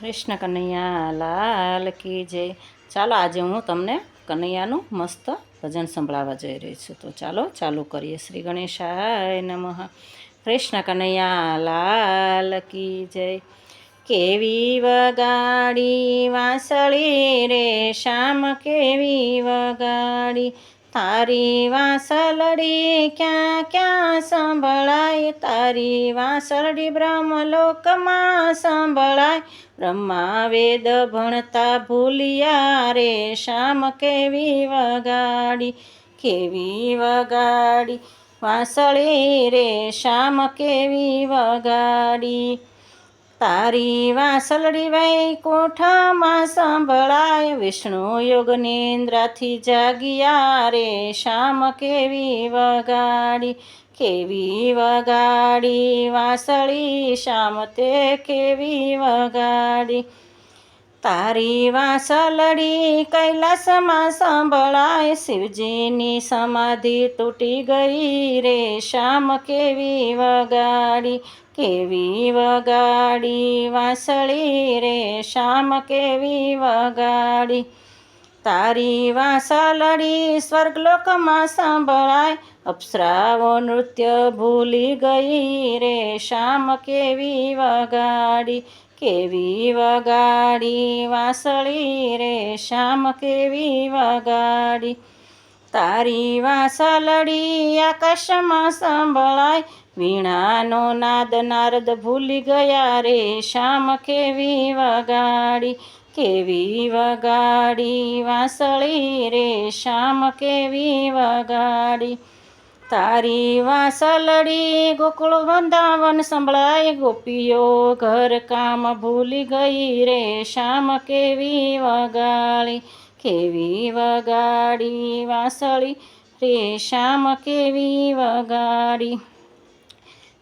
કૃષ્ણ કનૈયા લાલ કી જય। ચાલો આજે હું તમને કનૈયાનું મસ્ત ભજન સંભળાવવા જઈ રહી છું। તો ચાલો ચાલુ કરીએ। શ્રી ગણેશાય નમઃ। કૃષ્ણ કનૈયા લાલ કી જય। કેવી વગાડી વાંસળી રે શ્યામ કેવી વગાડી, તારી વાંસળડી ક્યાં ક્યાં સંભળાય, તારી વાંસળડી બ્રહ્મલોકમાં સંભળાય। બ્રહ્મા વેદ ભણતા ભૂલિયા રે શ્યામ કેવી વગાડી, કેવી વગાડી વાંસળી રે શ્યામ કેવી વગાડી। તારી વાંસળડી વૈકુંઠમાં સંભળાય, વિષ્ણુ યોગ નિંદ્રાથી જાગ્યા રે શ્યામ કેવી વગાડી, કેવી વગાડી વાંસળી શ્યામ તે કેવી વગાડી। તારી વાંસળડી કૈલાસમાં સંભળાય, શિવજીની સમાધિ તૂટી ગઈ રે શ્યામ કેવી વગાડી, કેવી વગાડી વાંસળી રે શ્યામ કેવી વગાડી। તારી વાંસળડી સ્વર્ગલોકમાં સંભળાય, અપ્સરાઓ નૃત્ય ભૂલી ગઈ રે શ્યામ કેવી વગાડી, કેવી વગાડી વાંસળી રે શ્યામ કેવી વગાડી। તારી વાંસળડી આકાશમાં સંભળાય, વીણાનો નાદ નારદ ભૂલી ગયા રે શ્યામ કેવી વગાડી, કેવી વગાડી વાંસળી રે શ્યામ કેવી વગાડી। તારી વાંસળડી ગોકુળ વૃંદાવન સંભળાય, ગોપીઓ ઘર કામ ભૂલી ગઈ રે શ્યામ કેવી વગાડી, કેવી વગાડી વાંસળી રે શ્યામ કેવી વગાડી।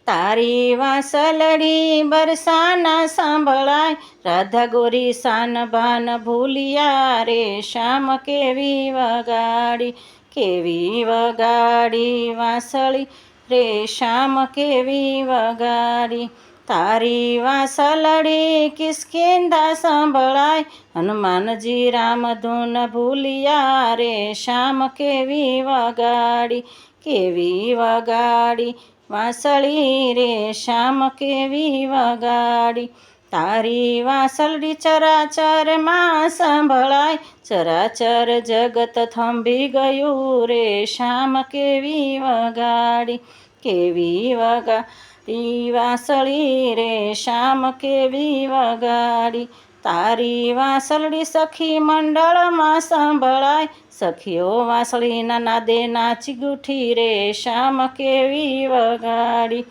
તારી વાંસળડી બરસાના સંભળાય, રાધા ગોરી શાન ભાન ભૂલિયા રે શ્યામ કેવી વગાડી, કેવી વગાડી વાંસળી રે શ્યામ કેવી વગાડી। તારી વાંસળડી કિષ્કિંધા સંભળાય, હનુમાનજી રામ ધૂન ભૂલિયા રે શ્યામ કેવી વગાડી, કેવી વગાડી વાંસળી રે શ્યામ કેવી વગાડી। તારી વાંસળડી ચરાચરમાં સંભળાય, ચરાચર જગત થંભી ગયું રે શ્યામ કેવી વગાડી, કેવી વગાડી વાંસળી રે શ્યામ કેવી વગાડી। તારી વાંસળડી સખી મંડળમાં સંભળાય, સખીઓ વાંસળીના નાદે નાચી ઉઠી રે શ્યામ કેવી વગાડી,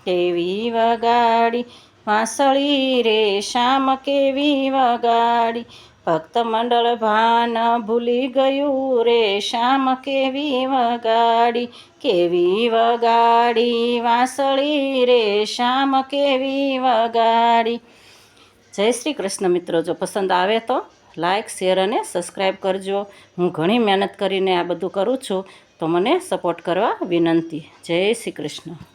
કેવી વગાડી વાંસળી રે શ્યામ કેવી વગાડી। ભક્ત મંડળ ભાન ભૂલી ગયું રે શ્યામ કેવી વગાડી, કેવી વગાડી વાંસળી રે શ્યામ કેવી વગાડી। જય શ્રી કૃષ્ણ મિત્રો। જો પસંદ આવે તો લાઈક શેર અને સબસ્ક્રાઈબ કરજો। હું ઘણી મહેનત કરીને આ બધું કરું છું, તો મને સપોર્ટ કરવા વિનંતી। જય શ્રી કૃષ્ણ।